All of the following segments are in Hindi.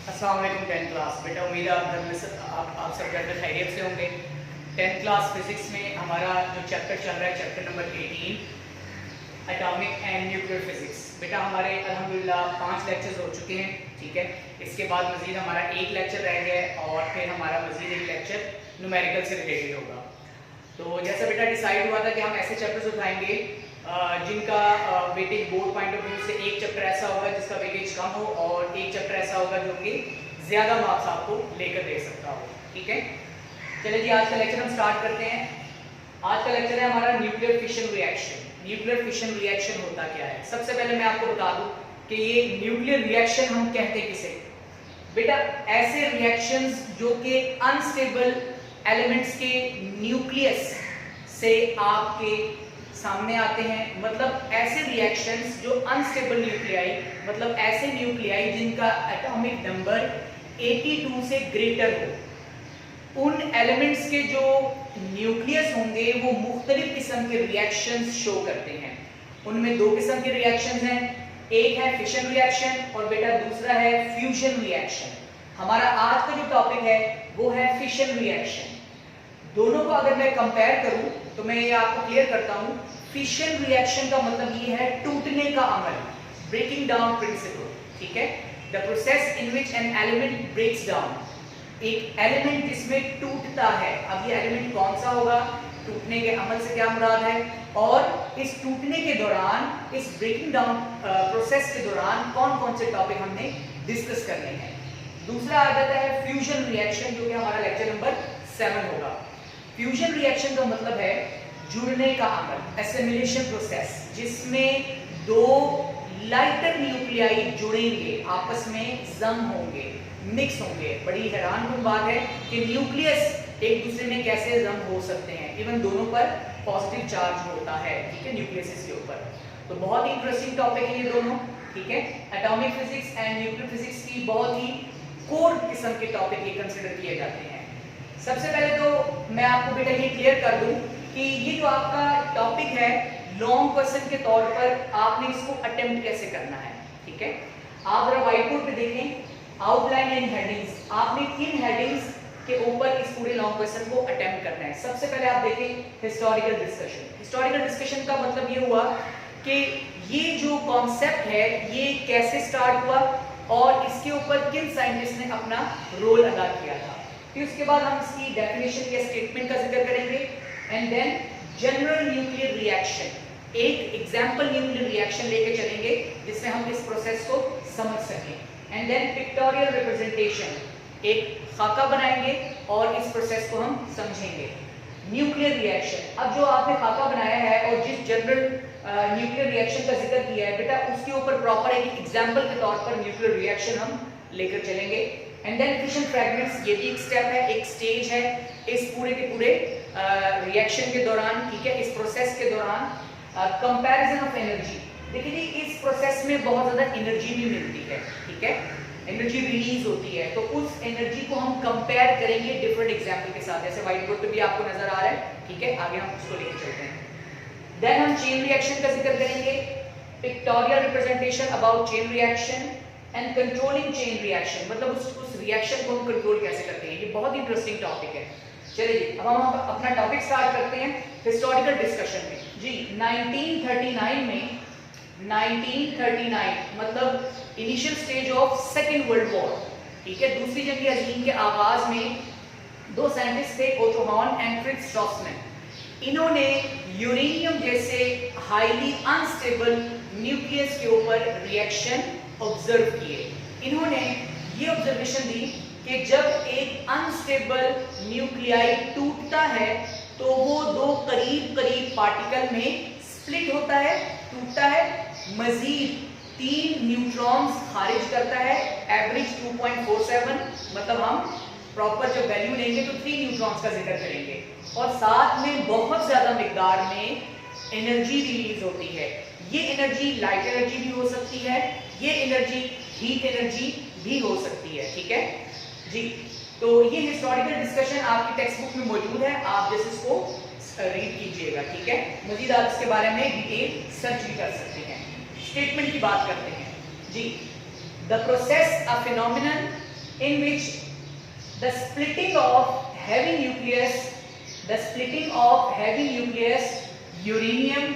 अस्सलाम वालेकुम 10th क्लास। बेटा उम्मीद है आप घर में आप सब घर में खैरियत से होंगे। 10th क्लास फिजिक्स में हमारा जो चैप्टर चल रहा है chapter number 18 atomic and nuclear physics. बेटा हमारे अल्हम्दुलिल्लाह 5 लेक्चर्स हो चुके हैं, ठीक है। इसके बाद मज़ीद हमारा एक लेक्चर रह गया है और फिर हमारा मज़ीद एक लेक्चर न्यूमेरिकल से रिलेटेड होगा। तो जैसा बेटा डिसाइड हुआ था कि हम ऐसे चैप्टर्स उठाएंगे जिनका weightage board point of view से एक चैप्टर ऐसा होगा जिसका वेटेज कम हो और एक चैप्टर ऐसा होगा जो कि ज़्यादा मार्क्स आपको लेकर दे सकता हो, ठीक है। चलिए जी, आज का लेक्चर हम स्टार्ट करते हैं। आज का लेक्चर है हमारा nuclear fission reaction. Nuclear fission reaction होता क्या है? सबसे पहले मैं आपको बता दूं कि ये न्यूक्लियर रिएक्शन हम कहते किसे? बेटा ऐसे रिएक्शंस जो कि अनस्टेबल एलिमेंट्स के न्यूक्लियस से आपके सामने आते हैं, मतलब ऐसे रिएक्शंस जो अनस्टेबल न्यूक्लियाई, मतलब ऐसे न्यूक्लियाई जिनका एटॉमिक नंबर 82 से ग्रेटर हो, उन एलिमेंट्स के जो न्यूक्लियस होंगे वो मुख्तलिफ किस्म के रिएक्शंस शो करते हैं। उनमें दो किस्म के रिएक्शंस हैं, एक है फिशन रिएक्शन और बेटा दूसरा है फ्यूजन रिएक्शन। हमारा आज का जो टॉपिक है वो है फिशन रिएक्शन। दोनों को अगर मैं कंपेयर करूं तो मैं ये आपको क्लियर करता हूं। फिशन रिएक्शन का मतलब ये है टूटने का अमल, ब्रेकिंग डाउन प्रिंसिपल, ठीक है। The process in which an element breaks down, एक एलिमेंट जिसमें टूटता है। अब ये एलिमेंट कौन सा होगा, टूटने के अमल से क्या मुराद है, और इस टूटने के दौरान, इस ब्रेकिंग डाउन प्रोसेस के दौरान कौन कौन से टॉपिक हमने डिस्कस करने हैं। दूसरा आ जाता है फ्यूजन रिएक्शन, जो कि हमारा लेक्चर नंबर 7 होगा। फ्यूजन रिएक्शन का मतलब है जुड़ने का अमल, एसिमिलेशन प्रोसेस, जिसमें दो लाइटर न्यूक्लियाई जुड़ेंगे, आपस में जम होंगे, मिक्स होंगे। बड़ी हैरानकुन बात है कि न्यूक्लियस एक दूसरे में कैसे जम हो सकते हैं, इवन दोनों पर पॉजिटिव चार्ज होता है, ठीक है, न्यूक्लियस के ऊपर। तो बहुत ही इंटरेस्टिंग टॉपिक है ये दोनों, ठीक है। Atomic physics and nuclear physics की बहुत ही कोर किस्म के टॉपिक ये कंसिडर किए जाते हैं। सबसे पहले तो मैं आपको बेटा ये क्लियर कर दूं कि ये जो आपका टॉपिक है लॉन्ग क्वेश्चन के तौर पर आपने इसको अटेम्प्ट कैसे करना है, ठीक है। आप जरा व्हाइट बोर्ड पे देखें, आउटलाइन एंड हेडिंग्स, आपने किन हेडिंग्स के ऊपर इस पूरे लॉन्ग क्वेश्चन को अटेम्प्ट करना है। सबसे पहले आप देखें हिस्टोरिकल डिस्कशन। हिस्टोरिकल डिस्कशन का मतलब ये हुआ कि ये जो कॉन्सेप्ट है ये कैसे स्टार्ट हुआ और इसके ऊपर किन साइंटिस्ट ने अपना रोल अदा किया था। फिर उसके बाद हम इसकी डेफिनेशन या स्टेटमेंट का जिक्र करेंगे and then general nuclear reaction, एक एग्जांपल न्यूक्लियर रिएक्शन लेके चलेंगे जिसमें हम इस प्रोसेस को समझ सकें। एंड देन पिक्टोरियल रिप्रेजेंटेशन, एक खाका बनाएंगे और इस प्रोसेस को हम समझेंगे। न्यूक्लियर रिएक्शन, अब जो आपने खाका बनाया है और जिस जनरल न्यूक्लियर रिएक्शन का जिक्र किया है बेटा, उसके ऊपर प्रॉपर एक एग्जांपल के तौर पर न्यूक्लियर रिएक्शन हम लेकर चलेंगे। एंड देन फिशन फ्रैगमेंट्स, ये भी एक स्टेप है, एक स्टेज है इस पूरे के पूरे रिएक्शन के दौरान, ठीक है, इस प्रोसेस के दौरान। कंपैरिजन ऑफ एनर्जी, देखिए जी इस प्रोसेस में बहुत ज़्यादा एनर्जी भी मिलती है, ठीक है, एनर्जी रिलीज होती है, तो उस एनर्जी को हम कंपेयर करेंगे डिफरेंट एग्जांपल के साथ, जैसे व्हाइट बोर्ड पे भी आपको नजर आ रहा है, ठीक है। आगे हम उसको लेकर चलते हैं। देन हम चेन रिएक्शन का जिक्र करेंगे, pictorial representation about chain reaction and controlling chain reaction, मतलब उस रिएक्शन को हम कंट्रोल कैसे करते हैं। ये बहुत इंटरेस्टिंग टॉपिक है। चलिए अब हम अपना टॉपिक स्टार्ट करते हैं हिस्टोरिकल डिस्कशन में। जी 1939 में, 1939 मतलब initial stage of second world war, ठीक है, दूसरी जंग अज़ीम के आगाज में दो साइंटिस्ट थे, ओटो हॉर्न एंड फ्रिट्ज स्ट्रॉसमैन। इन्होंने यूरेनियम जैसे हाईली अनस्टेबल न्यूक्लियस के ऊपर रिएक्शन ऑब्जर्व किए। इन्होंने ये ऑब्जर्वेशन दी कि जब एक अनस्टेबल न्यूक्लियाई टूटता है तो वो दो करीब करीब पार्टिकल में स्प्लिट होता है, टूटता है, मजीद 3 न्यूट्रॉन्स खारिज करता है, एवरेज 2.47, मतलब हम प्रॉपर जब वैल्यू लेंगे तो 3 न्यूट्रॉन्स का जिक्र करेंगे, और साथ में बहुत ज्यादा मिकदार में एनर्जी रिलीज होती है। ये एनर्जी लाइट एनर्जी भी हो सकती है, ये एनर्जी हीट एनर्जी भी हो सकती है, ठीक है जी। तो ये हिस्टोरिकल डिस्कशन आपकी टेक्स्ट बुक में मौजूद है, आप जैसे इसको रीड कीजिएगा, ठीक है। मजीद आप इसके बारे में डिटेल सर्च भी कर सकते हैं। स्टेटमेंट की बात करते हैं जी। The process a phenomenon in which the splitting of heavy nucleus, uranium,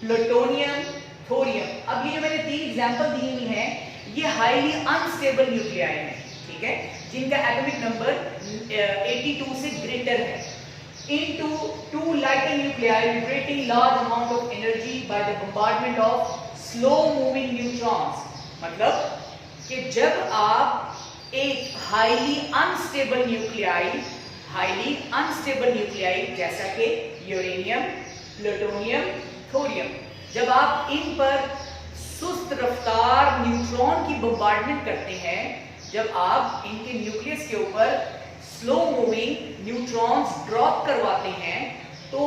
plutonium, thorium. अब ये जो मैंने 3 एग्जांपल दी हुई हैं, ये हाईली अनस्टेबल न्यूक्लियाई हैं, ठीक है, जिनका एटॉमिक नंबर 82 से ग्रेटर है। into two lighter nuclei liberating large amount of energy by the bombardment of slow moving neutrons। मतलब कि जब आप एक हाईली अनस्टेबल न्यूक्लियाई जैसा कि यूरेनियम, प्लूटोनियम, थोरियम, जब आप इन पर सुस्त रफ्तार न्यूट्रॉन की बम्बार्डमेंट करते हैं, जब आप इनके न्यूक्लियस के ऊपर स्लो मूविंग न्यूट्रॉन्स ड्रॉप करवाते हैं, तो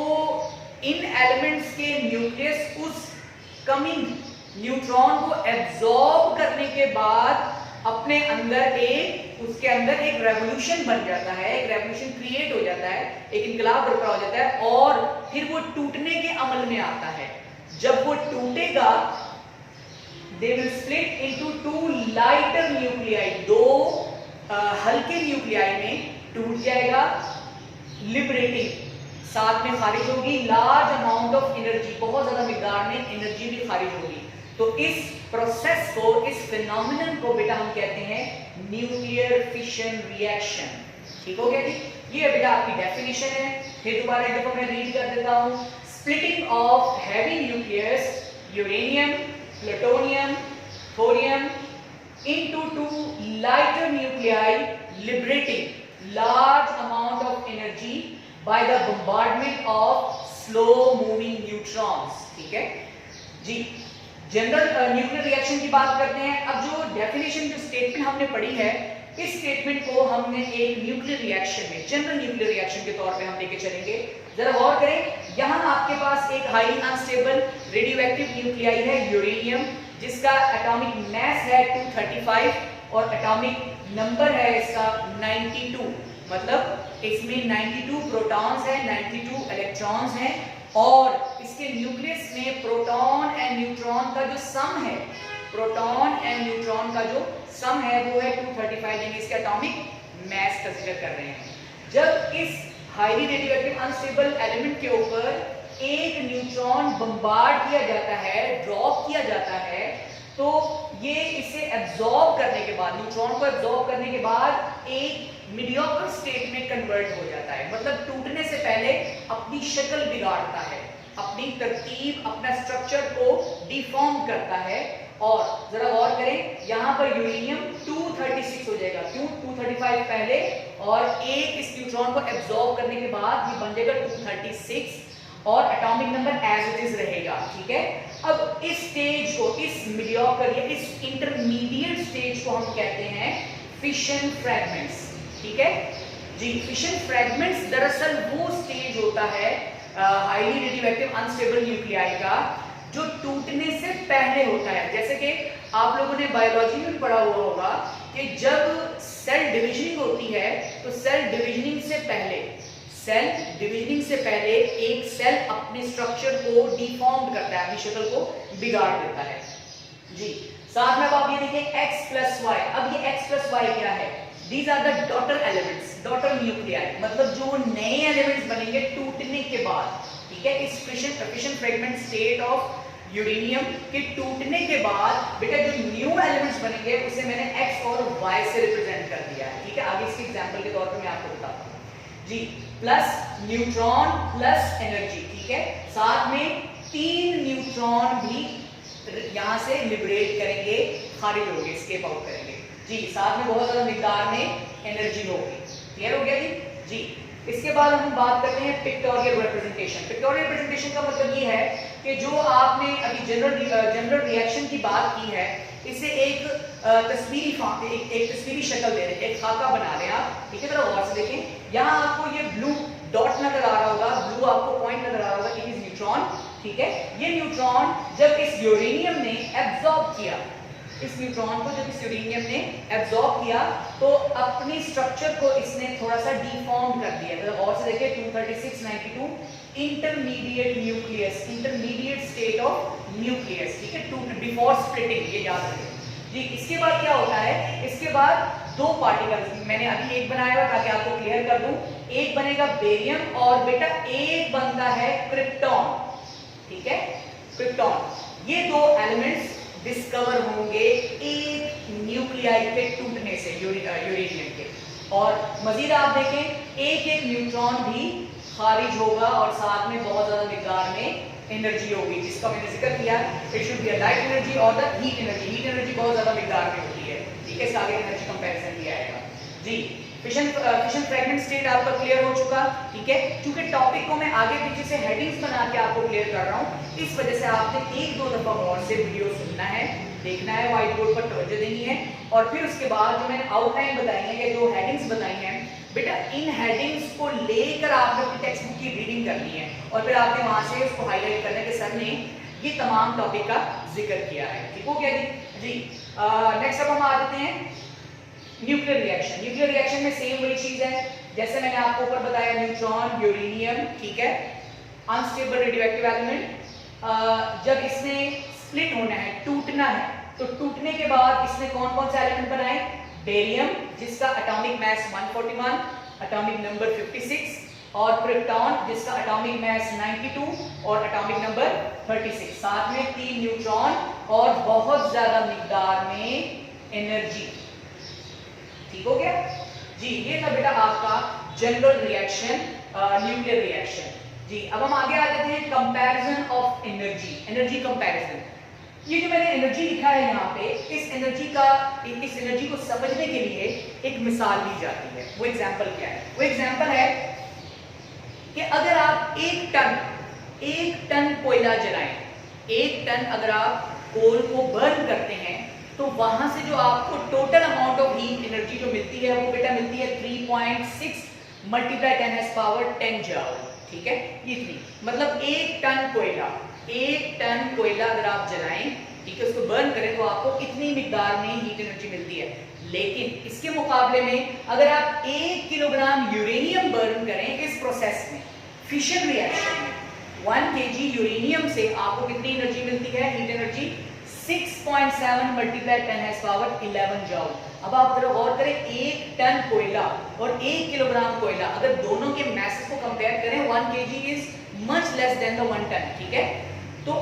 इन एलिमेंट्स के न्यूक्लियस उस कमिंग न्यूट्रॉन को एब्जॉर्ब करने के बाद अपने अंदर उसके अंदर एक रेवोल्यूशन बन जाता है, एक रेवोल्यूशन क्रिएट हो जाता है, एक इनकलाब बर्पा हो जाता है और फिर वो टूटने के अमल में आता है। जब वो टूटेगा, they will split into two lighter nuclei, दो हल्के न्यूक्लियाई में टूट जाएगा, लिबरेटिंग, साथ में खारिज होगी लार्ज अमाउंट ऑफ एनर्जी, बहुत ज्यादा मिकदार में एनर्जी भी खारिज होगी। तो इस प्रोसेस को, इस फिनोमिनन को बेटा हम कहते हैं न्यूक्लियर फिशन रिएक्शन। ठीक हो गया जी? ये बेटा आपकी डेफिनेशन है। फिर दोबारा एक दफा मैं रीड कर देता हूं। Splitting of heavy nucleus uranium, plutonium, thorium into two lighter nuclei liberating large amount of energy by the bombardment of slow moving neutrons। ठीक है जी? जनरल न्यूक्लियर रिएक्शन की बात करते हैं। अब जो डेफिनेशन, जो स्टेटमेंट हमने पढ़ी है, इस स्टेटमेंट को हमने एक न्यूक्लियर रिएक्शन में, जनरल न्यूक्लियर रिएक्शन के तौर पे हम लेके चलेंगे। जरा गौर करें, यहाँ आपके पास एक हाईली अनस्टेबल रेडियोएक्टिव न्यूक्लियाई है यूरेनियम, जिसका एटॉमिक मास है 235 और एटॉमिक नंबर है इसका 92। मतलब इसमें 92 प्रोटॉन्स हैं, 92 इलेक्ट्रॉन्स हैं और इसके न्यूक्लियस में प्रोटॉन एंड न्यूट्रॉन का जो सम है, प्रोटॉन एंड न्यूट्रॉन का जो सम है वो है 235, यानी इसका एटॉमिक मास कंसीडर कर रहे हैं। जब इस हाईली रेडियोएक्टिव अनस्टेबल एलिमेंट के ऊपर एक न्यूट्रॉन बम्बार्ड किया जाता है, ड्रॉप किया जाता है, तो ये इसे एब्जॉर्ब करने के बाद, न्यूट्रॉन को एब्जॉर्ब करने के बाद एक मीडियोकर स्टेट में कन्वर्ट हो जाता है। मतलब टूटने से पहले अपनी शक्ल बिगाड़ता है, अपनी तरतीब, अपना स्ट्रक्चर को डिफॉर्म करता है। और जरा गौर करें, यहाँ पर यूरेनियम 236 हो जाएगा। क्यों? 235 पहले और एक इस न्यूट्रॉन को एब्जॉर्ब करने के बाद ये बन जाएगा 236 और atomic number as it is रहेगा। ठीक है? अब इस स्टेज को, इस मीडियोकर या इस इंटरमीडिएट स्टेज को हम कहते हैं फिशन फ्रैगमेंट्स। ठीक है जी? फिशन फ्रैगमेंट्स दरअसल वो स्टेज होता है हाईली रेडियोएक्टिव अनस्टेबल न्यूक्लियाई का जो टूटने से पहले होता है। जैसे कि आप लोगों ने बायोलॉजी में पढ़ा हुआ होगा कि जब सेल डिविजनिंग होती है, तो सेल डिविजनिंग से पहले एक सेल अपने स्ट्रक्चर को डिफॉर्म करता है, अपनी शक्ल को बिगाड़ देता है जी। साथ में अब आप ये देखिए x प्लस वाई। अब ये x प्लस वाई क्या है? These are the daughter elements, daughter nuclei, मतलब जो नए एलिमेंट्स बनेंगे टूटने के बाद। ठीक है? इस fission fragment state of uranium के टूटने के बाद बेटा जो न्यू एलिमेंट्स बनेंगे उसे मैंने x और y से रिप्रेजेंट कर दिया है। ठीक है? आगे इसके एग्जांपल के तौर पे मैं आपको बताता हूं जी। Plus neutron plus energy. ठीक है? साथ में 3 न्यूट्रॉन भी यहां से लिबरेट करेंगे, खारिज होंगे, एस्केप आउट करेंगे जी। साथ में बहुत ज्यादा मिकदार में एनर्जी होगी। क्लियर हो गया जी? जी। इसके बाद हम बात करते हैं पिक्टोरियल रिप्रेजेंटेशन। पिक्टोरियल रिप्रेजेंटेशन का मतलब ये है कि जो आपने अभी जनरल रिएक्शन की बात की है, इसे एक तस्वीरी शक्ल दे रहे हैं, एक खाका बना रहे हैं आप। ठीक है? जरा गौर से देखें, यहाँ आपको ये ब्लू डॉट नजर आ रहा होगा, ब्लू आपको पॉइंट नजर आ रहा होगा, इट इज न्यूट्रॉन। ठीक है? ये न्यूट्रॉन जब इस यूरेनियम ने एब्जॉर्ब किया, इस न्यूट्रॉन को जब इस यूरेनियम ने एब्जॉर्ब किया, तो अपनी स्ट्रक्चर को इसने थोड़ा सा डिफॉर्म कर दिया। मतलब और से देखिए 236, 92 intermediate nucleus, intermediate state of nucleus. ठीक है? बिफोर स्प्लिटिंग, ये याद रखें जी। इसके बाद क्या होता है? इसके बाद दो पार्टिकल्स, मैंने अभी एक बनाया हुआ ताकि आपको क्लियर कर दूं, एक बनेगा बेरियम और बेटा एक बनता है क्रिप्टॉन, ठीक है, क्रिप्टॉन। ये दो एलिमेंट्स डिस्कवर होंगे एक न्यूक्लियाई के टूटने से, यूरेनियम के। और मजीद आप देखें एक एक न्यूट्रॉन भी खारिज होगा और साथ में बहुत ज्यादा मिकदार में एनर्जी होगी, जिसका मैंने जिक्र किया, it should be a light energy और the heat energy. Heat energy बहुत ज्यादा मिकदार में होती है, ठीक है, इसका आगे एनर्जी कंपैरिजन भी आएगा जी। फिशन फ्रैगमेंट स्टेट आपका क्लियर हो चुका, ठीक है। क्योंकि टॉपिक को मैं आगे पीछे से हेडिंग्स बना के आपको क्लियर कर रहा हूँ, इस वजह से आपने एक दो दफा और से वीडियो सुनना है, देखना है, व्हाइट बोर्ड पर तवज्जो देनी है, और फिर उसके बाद जो मैंने आउटलाइन बताई है या जो हेडिंग्स बताई हैं बेटा, इन हेडिंग्स को लेकर आपने अपनी टेक्स्ट बुक की रीडिंग करनी है और फिर आपने वहां से उसको हाईलाइट करना है कि सर ने ये तमाम टॉपिक का जिक्र किया है, ठीक हो गया जी। नेक्स्ट अब हम आ जाते हैं न्यूक्लियर रिएक्शन। न्यूक्लियर रिएक्शन में सेम वही चीज है जैसे मैंने आपको ऊपर बताया, न्यूट्रॉन, यूरेनियम, ठीक है, अनस्टेबल रेडियोएक्टिव एलिमेंट। जब इसने स्प्लिट होना है, टूटना है, तो टूटने के बाद इसने कौन कौन से एलिमेंट बनाए? बेरियम जिसका एटॉमिक मास 141, एटॉमिक नंबर 56, और क्रिप्टॉन जिसका एटॉमिक मास 92 और एटॉमिक नंबर 36, साथ में 3 न्यूट्रॉन और बहुत ज्यादा मिकदार में एनर्जी, ठीक हो गया जी। ये था बेटा आपका जनरल रिएक्शन, न्यूक्लियर रिएक्शन जी। अब हम आगे आ जाते हैं comparison of energy, energy comparison. ये जो मैंने एनर्जी लिखा है यहाँ पे, इस एनर्जी को समझने के लिए एक मिसाल दी जाती है। वो एग्जांपल क्या है? वो एग्जांपल है कि अगर आप एक टन कोयला जलाएं, एक टन अगर आप कोल को बर्न करते हैं तो वहां से जो आपको total amount of heat energy जो मिलती है वो बेटा मिलती है 3.6 मल्टीप्लाई 10⁻10 जूल, ठीक है, ये इतनी, मतलब एक टन कोयला अगर आप जलाएं, ठीक है, उसको बर्न करें तो आपको इतनी मिकदार में हीट एनर्जी मिलती है। लेकिन इसके मुकाबले में अगर आप 1 किलोग्राम यूरेनियम बर्न करें इस प्रोसेस में, फिशन रिएक्शन में, 1 kg यूरेनियम से आपको कितनी एनर्जी मिलती है? Heat energy 6.7 multiply 10⁻11 joule. अब आप जरा गौर करें, 1 टन कोयला और 1 किलोग्राम कोयला, अगर दोनों के मैसेज को कंपेयर करें, 1 kg is much less than the 1 ton, ठीक है। तो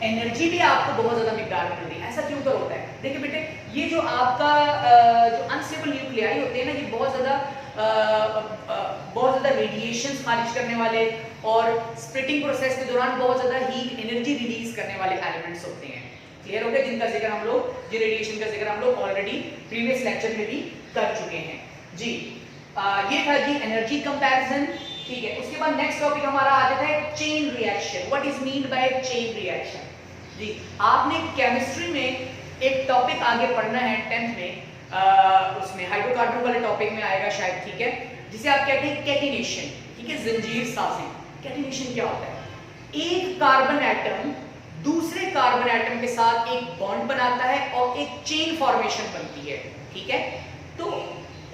एनर्जी भी आपको बहुत ज्यादा मिकदार में मिलती है। ऐसा क्यों कर होता है? देखिए बेटे, ये जो आपका जो अनस्टेबल न्यूक्लियाई होते हैं ना, ये बहुत ज्यादा रेडिएशंस खारिज करने वाले और स्प्लिटिंग प्रोसेस के दौरान बहुत ज्यादा हीट एनर्जी रिलीज करने वाले एलिमेंट्स होते हैं। क्लियर हो गया? जिनका जिक्र हम लोग, जो रेडिएशन का जिक्र हम लोग ऑलरेडी प्रीवियस लेक्चर में भी कर चुके हैं जी। ये था जी एनर्जी कंपैरिजन, ठीक है। उसके बाद नेक्स्ट टॉपिक हमारा आ जाता है chain reaction. What is mean by chain reaction जी? आपने केमिस्ट्री में एक टॉपिक आगे पढ़ना है 10th में, उसमें हाइड्रोकार्बन वाले टॉपिक में आएगा शायद, ठीक है, जिसे आप कहते हैं कैटिनेशन, ठीक है, जंजीर साजें। कैटिनेशन क्या होता है? एक कार्बन एटम दूसरे कार्बन एटम के साथ एक बॉन्ड बनाता है और एक चेन फॉर्मेशन बनती है, ठीक है। तो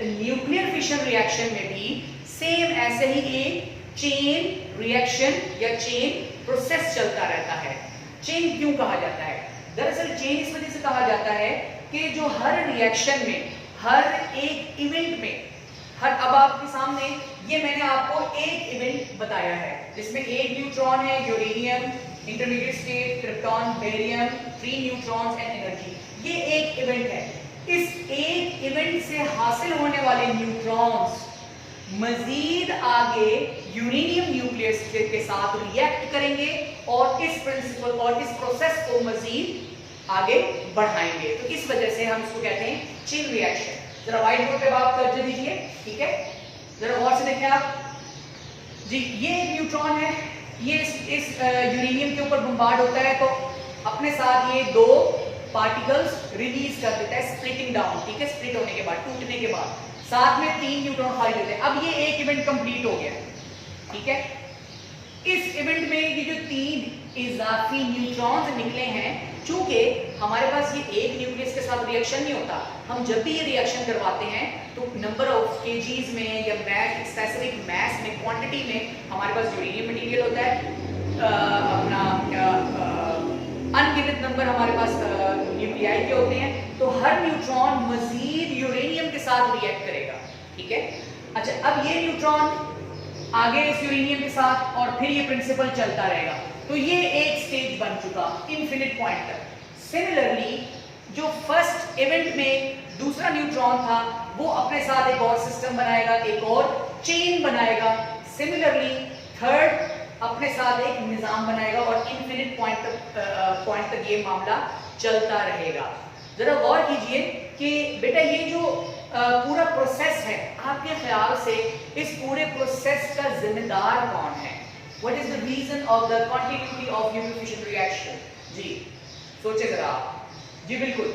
न्यूक्लियर फिशन रिएक्शन में भी सेम ऐसे ही एक चेन रिएक्शन या चेन प्रोसेस चलता रहता है। चेन क्यों कहा जाता है? दरअसल चेन इस वजह से कहा जाता है कि जो हर रिएक्शन में, हर एक इवेंट में, अब आपके सामने ये मैंने आपको एक इवेंट बताया है जिसमें एक न्यूट्रॉन है, uranium, intermediate state, krypton, barium, 3 neutrons and energy. ये एक इवेंट है। इस एक इवेंट से हासिल होने वाले न्यूट्रॉन्स मजीद आगे यूरेनियम न्यूक्लियस के साथ रिएक्ट करेंगे और इस प्रिंसिपल और इस प्रोसेस को मजीद आगे बढ़ाएंगे। तो इस वजह से हम इसको कहते हैं चेन रिएक्शन। जरा व्हाइट बोर्ड पे बात कर दीजिए, ठीक है, जरा गौर से देखें आप जी। ये एक न्यूट्रॉन है, ये इस यूरेनियम के ऊपर बम्बार्ड होता है तो अपने साथ ये 2 पार्टिकल्स रिलीज कर देता है, स्प्लिटिंग डाउन, ठीक है, स्प्लिट होने के बाद, टूटने के बाद, साथ में 3 न्यूट्रॉन खारिज होते हैं। अब ये एक इवेंट कंप्लीट हो गया, ठीक है। इस इवेंट में ये जो 3 इजाफी न्यूट्रॉन्स निकले हैं, चूंकि हमारे पास ये एक न्यूक्लियस के साथ रिएक्शन नहीं होता, हम जब भी ये रिएक्शन करवाते हैं तो नंबर ऑफ केजीज में या मैस, स्पेसिफिक मैस में, क्वांटिटी में हमारे पास यूरेनियम मटेरियल होता है, अनगिनत नंबर हमारे पास न्यूक्लियाई के होते हैं। तो हर न्यूट्रॉन मजीद यूरेनियम के साथ साथ रिएक्ट करेगा, ठीक है। अच्छा, अब ये न्यूट्रॉन आगे इस यूरेनियम के साथ और फिर ये प्रिंसिपल चलता रहेगा, तो ये एक स्टेज बन चुका इनफिनिट पॉइंट तक। सिमिलरली जो फर्स्ट इवेंट में दूसरा न्यूट्रॉन था वो अपने साथ एक और सिस्टम बनाएगा, एक और चेन बनाएगा। सिमिलरली थर्ड अपने साथ एक निजाम बनाएगा और इनफिनिट पॉइंट तक ये मामला चलता रहेगा। जरा गौर कीजिए कि बेटा ये जो पूरा प्रोसेस है, आपके ख्याल से इस पूरे प्रोसेस का जिम्मेदार कौन है? What is the reason of the continuity of nuclear fission reaction? जी सोचे जरा आप। जी बिल्कुल,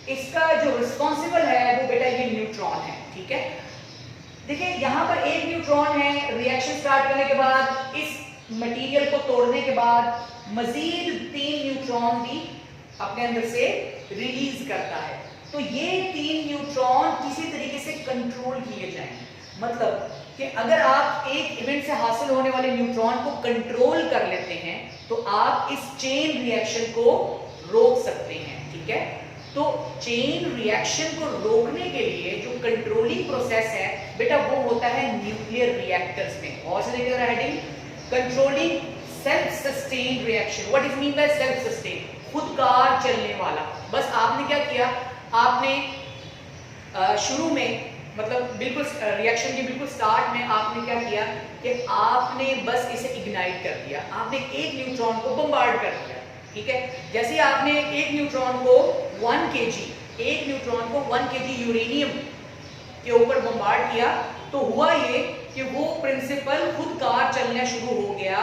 इसका जो रिस्पॉन्सिबल है वो बेटा ये न्यूट्रॉन है, ठीक है। देखिए यहाँ पर एक न्यूट्रॉन है, रिएक्शन स्टार्ट करने के बाद इस मटेरियल को तोड़ने के बाद मजीद 3 न्यूट्रॉन भी अपने अंदर से रिलीज करता है। तो ये 3 न्यूट्रॉन किसी तरीके से कंट्रोल किए जाएंगे। मतलब कि अगर आप एक इवेंट से हासिल होने वाले न्यूट्रॉन को कंट्रोल कर लेते हैं तो आप इस चेन रिएक्शन को रोक सकते हैं, ठीक है। तो चेन रिएक्शन को रोकने के लिए जो कंट्रोलिंग प्रोसेस है बेटा वो होता है न्यूक्लियर रिएक्टर्स में। और से देखिए heading, controlling self sustained reaction. What is mean by self sustained? खुदकार चलने वाला। बस आपने क्या किया, आपने शुरू में मतलब बिल्कुल रिएक्शन के बिल्कुल स्टार्ट में आपने क्या किया कि आपने बस इसे इग्नाइट कर दिया, आपने एक न्यूट्रॉन को बम्बार्ड कर दिया, ठीक है। जैसे आपने एक न्यूट्रॉन को 1 kg यूरेनियम के ऊपर बम्बार्ड किया तो हुआ ये कि वो प्रिंसिपल खुदकार चलना शुरू हो गया,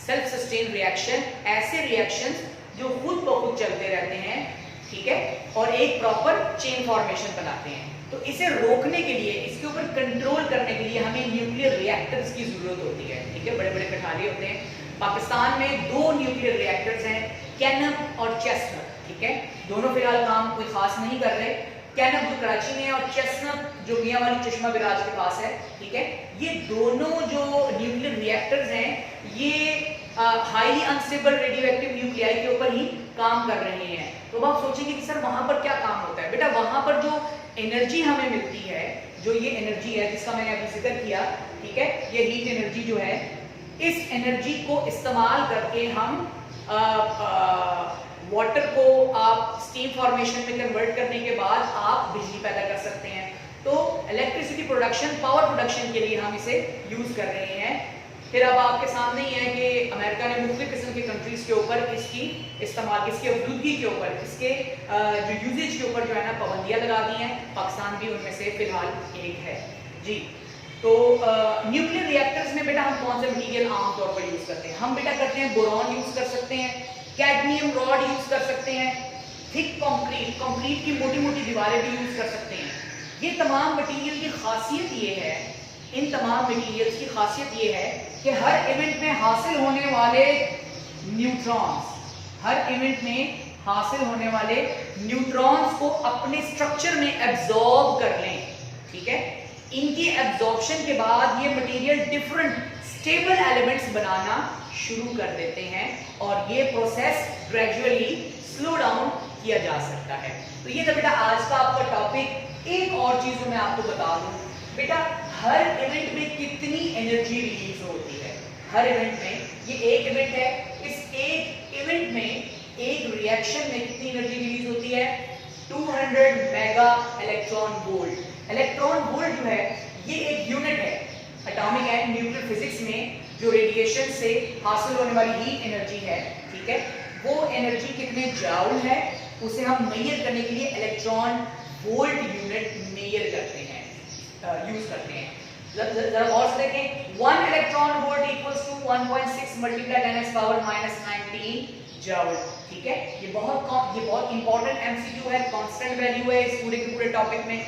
सेल्फ सस्टेन रिएक्शन। ऐसे रिएक्शंस जो खुद ब खुद चलते रहते हैं, ठीक है, और एक प्रॉपर चेन फॉर्मेशन बनाते हैं। तो इसे रोकने के लिए, इसके ऊपर कंट्रोल करने के लिए हमें न्यूक्लियर रिएक्टर्स की जरूरत होती है, ठीक है। बड़े बड़े कठारे होते हैं। पाकिस्तान में 2 न्यूक्लियर रिएक्टर्स हैं, कैनब और चेस्टनट, ठीक है। दोनों फिलहाल काम कोई खास नहीं कर रहे। कैनब जो कराची में है और चेस्टनट जो मियां वाली चश्मा बिराज के पास है, ठीक है। ये दोनों जो न्यूक्लियर रिएक्टर्स हैं ये हाईली अनस्टेबल रेडियोएक्टिव न्यूक्लियाई के ऊपर ही काम कर रहे हैं। तो अब आप सोचेंगे कि सर वहां पर क्या काम होता है? बेटा वहां पर जो एनर्जी हमें मिलती है, जो ये एनर्जी है जिसका मैंने अभी जिक्र किया, ठीक है, ये हीट एनर्जी जो है, इस एनर्जी को इस्तेमाल करके हम वाटर को आप स्टीम फॉर्मेशन में कन्वर्ट करने के बाद आप बिजली पैदा कर सकते हैं। तो इलेक्ट्रिसिटी प्रोडक्शन, पावर प्रोडक्शन के लिए हम इसे यूज कर रहे हैं। फिर अब आपके सामने ही है कि अमेरिका ने मुख्तलिफ किस्म की कंट्रीज के ऊपर इसकी इस्तेमाल, इसकी अवलूदगी के ऊपर, इसके जो यूजेज के ऊपर जो है ना पाबंदियां लगा दी हैं। पाकिस्तान भी उनमें से फिलहाल एक है। जी तो न्यूक्लियर रिएक्टर्स में बेटा हम कौन से मटीरियल आमतौर पर यूज करते हैं? हम बेटा करते हैं बोरॉन यूज कर सकते हैं, कैडमियम रॉड यूज कर सकते हैं, थिक कंक्रीट की मोटी मोटी दीवारें भी यूज कर सकते हैं। ये तमाम मटीरियल की खासियत ये है, इन तमाम मटीरियल्स की खासियत ये है कि हर इवेंट में हासिल होने वाले न्यूट्रॉन्स, हर इवेंट में हासिल होने वाले न्यूट्रॉन्स को अपने स्ट्रक्चर में एब्जॉर्ब कर लें, ठीक है। इनकी एब्जॉर्प्शन के बाद ये मटेरियल डिफरेंट स्टेबल एलिमेंट्स बनाना शुरू कर देते हैं और ये प्रोसेस ग्रेजुअली स्लो डाउन किया जा सकता है। तो ये था बेटा आज का आपका टॉपिक। एक और चीज मैं आपको बता दूं बेटा, हर इवेंट में कितनी एनर्जी रिलीज होती है? हर इवेंट में, ये एक इवेंट है, इस एक इवेंट में एक रिएक्शन में कितनी एनर्जी रिलीज होती है? 200 mega electron volt. Electron volt जो है ये एक यूनिट है एटॉमिक एंड न्यूक्लियर फिजिक्स में, जो रेडिएशन से हासिल होने वाली हीट एनर्जी है, ठीक है। वो एनर्जी कितने जाउल है उसे हम मेजर करने के लिए इलेक्ट्रॉन वोल्ट यूनिट मेजर करते हैं, यूज करते हैं। जरा और से देखें, 1 electron volt equals to 1.6 multiply 10 power -19 joule, ठीक है। ये बहुत इंपॉर्टेंट एमसीक्यू है, कांस्टेंट वैल्यू है इस पूरे के पूरे टॉपिक में।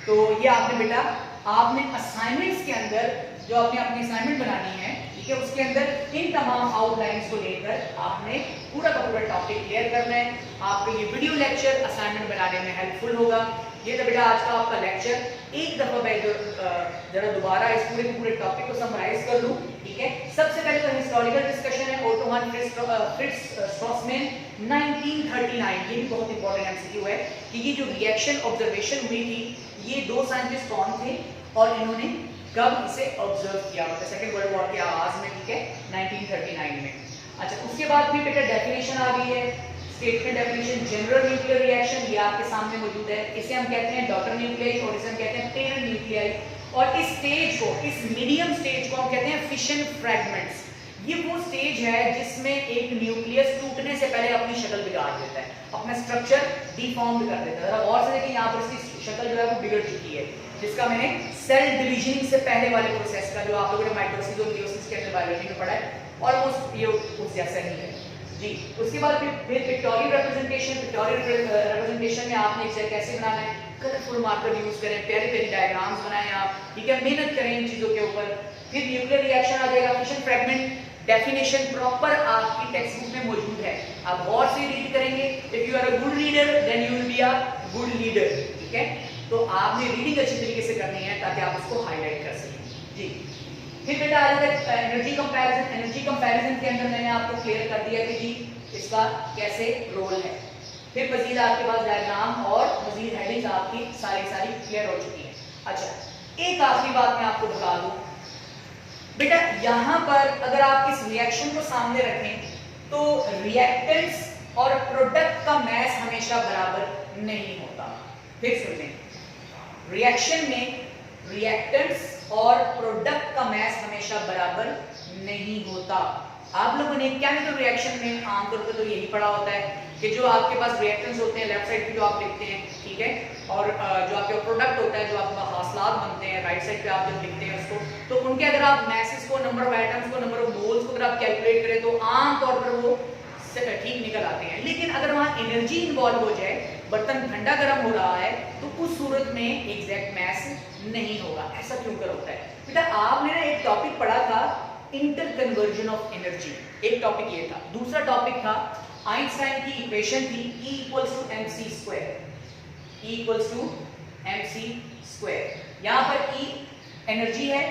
तो ये आपने बेटा आपने असाइनमेंट्स के अंदर जो आपने अपनी असाइनमेंट बनानी है, ठीक है, उसके अंदर इन तमाम आउटलाइंस को लेकर आपने पूरा का पूरा टॉपिक क्लियर करना है। आपको ये वीडियो लेक्चर असाइनमेंट बनाने में हेल्पफुल होगा। ये था बेटा आज का आपका लेक्चर। एक दफा मैं जरा दोबारा इस पूरे टॉपिक को समराइज कर लूं, ठीक है। सबसे पहले तो हिस्टोरिकल डिस्कशन है, ओटो हान फ्रिट्ज स्ट्रॉसमैन 1939। ये भी बहुत इंपॉर्टेंट एमसीक्यू है कि ये जो रिएक्शन ऑब्जर्वेशन हुई थी, ये दो साइंटिस्ट कौन थे और इन्होंने कब इसे ऑब्जर्व किया, मतलब सेकेंड वर्ल्ड वॉर के आगाज में, ठीक है, 1939 में। अच्छा, उसके बाद भी बेटा डेफिनेशन आ गई है, statement definition, general nuclear reaction, ये आपके सामने मौजूद है। इसे हम कहते हैं डॉटर न्यूक्लियाई और इसे हम कहते हैं पेरेंट न्यूक्लियाई। और इस स्टेज को, इस मीडियम स्टेज को हम कहते हैं फिशन फ्रैगमेंट्स। ये वो स्टेज है जिसमें एक न्यूक्लियस टूटने से पहले अपनी शक्ल बिगाड़ देता है, अपना स्ट्रक्चर डिफॉर्म्ड कर देता है। जरा गौर से देखिए, यहाँ पर इसकी शक्ल जो है वो बिगड़ चुकी है, जिसका मैंने सेल डिवीजन से पहले वाले प्रोसेस का जो आप लोगों ने माइटोसिस और मियोसिस के अंदर बायोलॉजी में पढ़ा है, ऑलमोस्ट ये उस जैसा ही है जी। उसके बाद फिर पिक्टोरियल रिप्रेजेंटेशन। पिक्टोरियल रिप्रेजेंटेशन में आपने इसे कैसे बनाना है, कलरफुल मार्कर यूज करें, प्यारे प्यारे डायग्राम्स बनाएं आप, ठीक है, मेहनत करें इन चीजों के ऊपर। फिर न्यूक्लियर रिएक्शन आ जाएगा, फिशन फ्रैगमेंट डेफिनेशन प्रॉपर आपकी टेक्स्ट बुक में मौजूद है, आप गौर से रीड करेंगे। If you are a good reader then you will be a good leader, ठीक है। तो आपने रीडिंग अच्छी तरीके से करनी है ताकि आप उसको हाईलाइट कर सकें जी। फिर बेटा आ जाता है एनर्जी कंपैरिजन। एनर्जी कंपैरिजन के अंदर मैंने आपको क्लियर कर दिया कि जी इसका कैसे रोल है। फिर मजीद आपके पास डायग्राम और मजीद हेडिंग्स आपकी सारी क्लियर हो चुकी है। अच्छा, एक आखिरी बात मैं आपको बता दूं बेटा, यहाँ पर अगर आप इस रिएक्शन को सामने रखें तो रिएक्टेंट्स और प्रोडक्ट का मैस हमेशा बराबर नहीं होता। फिर सुनें, रिएक्शन में रिएक्टेंट्स और प्रोडक्ट का मैस हमेशा बराबर नहीं होता। आप लोगों ने केमिकल रिएक्शन में आमतौर पर तो यही पढ़ा होता है कि जो आपके पास रिएक्टेंट्स होते हैं लेफ्ट साइड पे जो आप लिखते हैं, ठीक है, और जो आपके प्रोडक्ट होता है, जो आपके हासिलात बनते हैं राइट साइड पे आप जब लिखते हैं उसको, तो उनके अगर आप मैसेज को, नंबर ऑफ एटम्स को, नंबर ऑफ मोल्स को अगर आप कैलकुलेट करें तो आमतौर पर वो ठीक निकल आते हैं। लेकिन अगर वहाँ एनर्जी इन्वॉल्व हो जाए, बर्तन ठंडा गर्म हो रहा है, तो उस सूरत में एग्जैक्ट मैस नहीं होगा। ऐसा क्यों कर होता है बेटा? आपने ना एक टॉपिक पढ़ा था इंटर कन्वर्जन ऑफ एनर्जी, एक टॉपिक ये था। दूसरा टॉपिक था आइंस्टाइन की इक्वेशन थी E = mc²। E = mc²। यहाँ पर E एनर्जी है,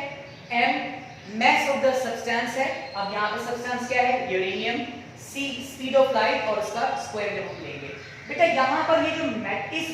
m mass of the substance है। अब यहाँ पे सब्सटेंस क्या है? Uranium. C speed of light और उसका स्क्वायर जब हम लेंगे बेटा, यहाँ पर ये जो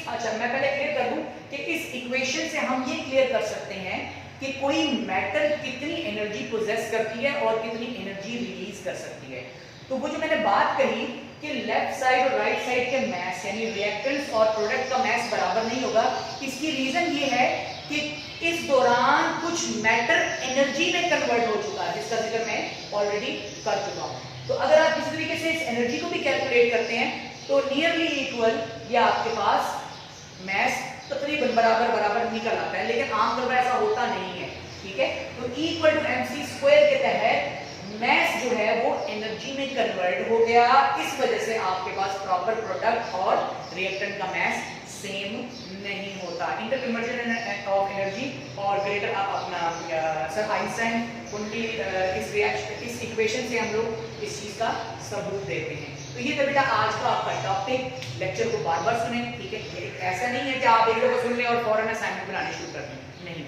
अच्छा मैं पहले क्लियर कर दूं कि इस इक्वेशन से हम ये क्लियर कर सकते हैं कि कोई मेटल कितनी एनर्जी पोजेस करती है और कितनी एनर्जी रिलीज कर सकती है। तो वो जो मैंने बात कही कि लेफ्ट साइड और राइट साइड के मैस यानी रिएक्टेंट्स और प्रोडक्ट का मैस बराबर नहीं होगा, इसकी रीजन ये है कि इस दौरान कुछ मैटर एनर्जी में कन्वर्ट हो चुका है, जिसका जिक्र मैं ऑलरेडी कर चुका हूँ। तो अगर आप इस तरीके से इस एनर्जी को भी कैलकुलेट करते हैं तो नियरली इक्वल या आपके पास मैस तकरीबन बराबर निकल आता है, लेकिन आमतौर पर ऐसा होता नहीं है, ठीक है। तो E = mc² के तहत मैस जो है वो एनर्जी में कन्वर्ट हो गया, इस वजह से आपके पास प्रॉपर प्रोडक्ट और रिएक्टेंट का मैस सेम नहीं होता। इंटर कन्वर्जन ऑफ एनर्जी और ग्रेटर अपना सर आइंस्टाइन उनकी इस इक्वेशन से हम लोग इस चीज का सबूत देते हैं। तो ये तो बेटा आज का आपका टॉपिक, लेक्चर को बार बार सुने, ठीक है। ऐसा नहीं है कि आप एक दफा सुन लें और फौरन असाइनमेंट बनाने शुरू कर दें, नहीं।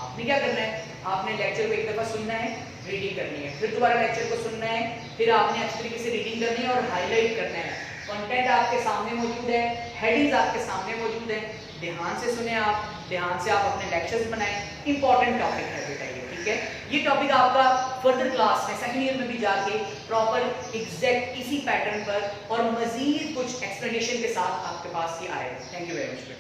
आपने क्या करना है, आपने लेक्चर को एक दफा सुनना है, रीडिंग करनी है, फिर दोबारा लेक्चर को सुनना है, फिर आपने अच्छी तरीके से रीडिंग करनी है और हाईलाइट करना है। कंटेंट आपके सामने मौजूद है, हेडिंग्स आपके सामने मौजूद है, ध्यान से सुने आप, ध्यान से आप अपने लेक्चर्स बनाएं। इंपॉर्टेंट टॉपिक है बेटा ये, ठीक है। ये टॉपिक आपका फर्दर क्लास में सेकंड ईयर में भी जाके प्रॉपर एग्जैक्ट इसी पैटर्न पर और मजीद कुछ एक्सप्लेनेशन के साथ आपके पास ये आएगा। Thank you very much.